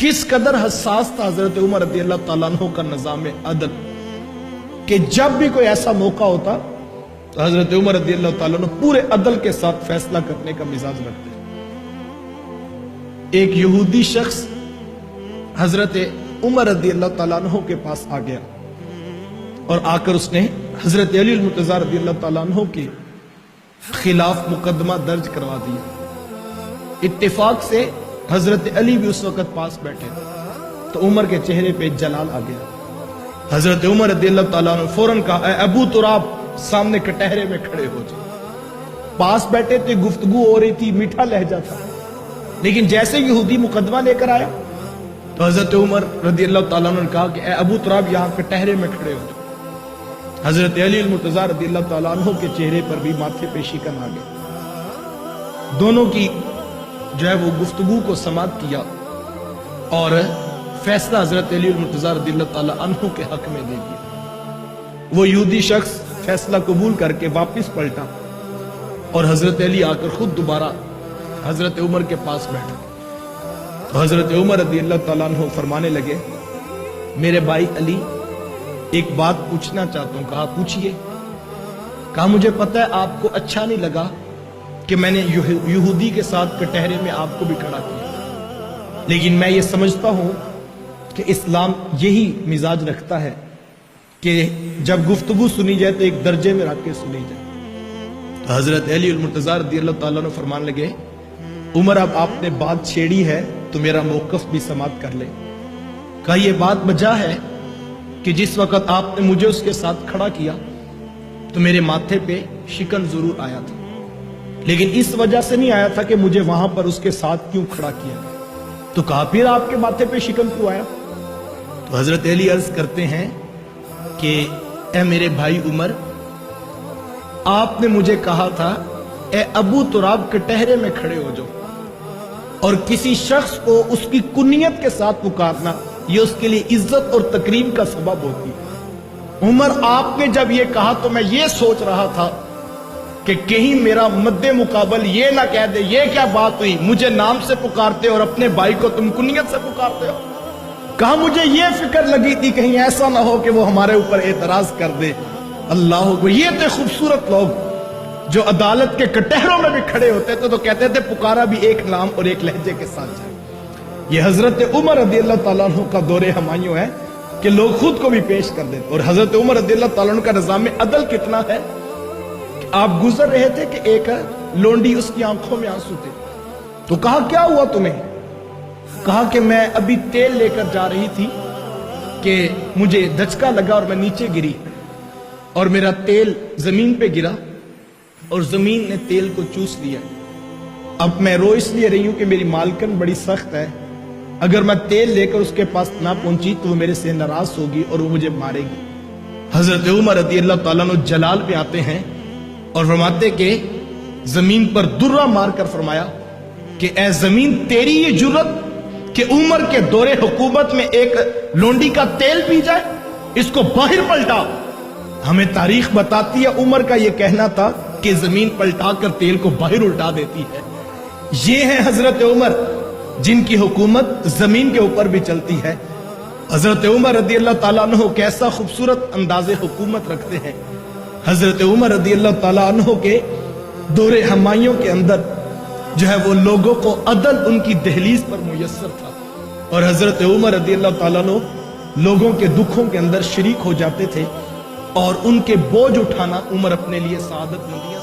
किस कदर हसास था हजरत उमर रदी अल्लाह तआला अन्हु का निज़ाम अदल कि जब भी कोई ऐसा मौका होता तो हजरत उमर रदी अल्लाह तआला अन्हु पूरे अदल के साथ फैसला करने का मिजाज रखते। एक यहूदी शख्स हजरत उमर रदी अल्लाह तआला अन्हु के पास आ गया और आकर उसने हजरत अली मुर्तज़ा रदी अल्लाह तआला अन्हु के खिलाफ मुकदमा दर्ज करवा दिया। इत्तेफाक से हजरत अली भी उस वक्त पास बैठे तो उमर के चेहरे पे जलाल आ गया। हजरत उमर रदी अल्लाह तआला अन्हु फौरन कहा, ए अबू तुराब, सामने कटहरे में खड़े हो जाओ। पास बैठे थे, गुफ्तगू हो रही थी, मीठा लहजा था, लेकिन जैसे यहूदी मुकदमा लेकर आया तो हजरत उमर रदी अल्लाह तआला अन्हु ने कहा कि ए अबू तुराब, यहां कटहरे में खड़े हो जाओ। हजरत अली मुर्तज़ा रदी अल्लाह तआला अन्हु के चेहरे पर भी माथे पे शिकन आ गई। दोनों की जो है वो गुफ्तगू को समाप्त किया और फैसला हजरत अली मुर्तज़ा रदी अल्लाह तआला अन्हु के हक में दे दिया। वो यहूदी शख्स फैसला कबूल करके वापस पलटा और हजरत अली आकर खुद दोबारा हजरत उमर के पास बैठे तो हजरत उमर रदी अल्लाह तआला अन्हु फरमाने लगे, मेरे भाई अली, एक बात पूछना चाहता हूं। कहा, पूछिए। कहा, मुझे पता है आपको अच्छा नहीं लगा कि मैंने यहूदी के साथ कटहरे में आपको भी खड़ा किया, लेकिन मैं ये समझता हूं कि इस्लाम यही मिजाज रखता है कि जब गुफ्तगू सुनी जाए तो एक दर्जे में रख के सुनी जाए। तो हजरत अली मुर्तज़ा रदी अल्लाह तआला अन्हु फरमान लगे, उमर, अब आपने बात छेड़ी है तो मेरा मौक़िफ़ भी समाप्त कर ले। कहा, यह बात वजह है कि जिस वक्त आपने मुझे उसके साथ खड़ा किया तो मेरे माथे पे शिकन जरूर आया था, लेकिन इस वजह से नहीं आया था कि मुझे वहां पर उसके साथ क्यों खड़ा किया। तो कहा, फिर आपके माथे पे शिकन क्यों आया? तो हजरत अली अर्ज करते हैं कि ए मेरे भाई उमर, आपने मुझे कहा था, ए अबू तुराब, कटहरे में खड़े हो जाओ, और किसी शख्स को उसकी कुनियत के साथ पुकारना ये उसके लिए इज्जत और तकरीम का सबब होती है। उमर, आपने जब ये कहा तो मैं ये सोच रहा था कि कहीं मेरा मद्दे मुकाबल ये ना कह दे, ये क्या बात हुई, मुझे नाम से पुकारते और अपने भाई को तुम कुनियत से पुकारते हो। कहा, मुझे ये फिक्र लगी थी कहीं ऐसा ना हो कि वो हमारे ऊपर एतराज कर दे। अल्लाह को, ये थे खूबसूरत लोग जो अदालत के कटहरों में भी खड़े होते थे तो कहते थे पुकारा भी एक नाम और एक लहजे के साथ जाए। ये हजरत उमर रदी अल्लाह तआला अन्हु का दौरे हमायूं है कि लोग खुद को भी पेश कर देते। और हजरत उमर रदी अल्लाह तआला अन्हु का निज़ाम अदल कितना है कि आप गुजर रहे थे कि एक लोंडी, उसकी आंखों में आंसू थे, तो कहा, क्या हुआ तुम्हें? कहा कि मैं अभी तेल लेकर जा रही थी कि मुझे धचका लगा और मैं नीचे गिरी और मेरा तेल जमीन पे गिरा और जमीन ने तेल को चूस लिया। अब मैं रो इसलिए रही हूं कि मेरी मालकन बड़ी सख्त है, अगर मैं तेल लेकर उसके पास ना पहुंची तो वो मेरे से नाराज होगी और वो मुझे मारेगी। हजरत उमर रदी अल्लाह तआला अन्हु जलाल पे आते हैं और फरमाते कि जमीन पर दुर्रा मारकर फरमाया कि ए जमीन, तेरी ये जुर्रत कि उमर के दौरे हुकूमत में एक लोंडी का तेल पी जाए, इसको बाहर पलटा। हमें तारीख बताती है उमर का यह कहना था कि जमीन पलटा कर तेल को बाहर उल्टा देती है। ये है हजरत उमर जिनकी हुकूमत जमीन के ऊपर भी चलती है। हजरत उमर रदी अल्लाह तआला अन्हु कैसा खूबसूरत अंदाज़े हुकूमत रखते हैं। हजरत उमर रदी अल्लाह तआला अन्हु के दौरे हमायूं के अंदर जो है वो लोगों को अदल उनकी दहलीज पर मुयस्सर था और हजरत उमर रदी अल्लाह तआला अन्हु लोगों के दुखों के अंदर शरीक हो जाते थे और उनके बोझ उठाना उमर अपने लिए सादत नदियां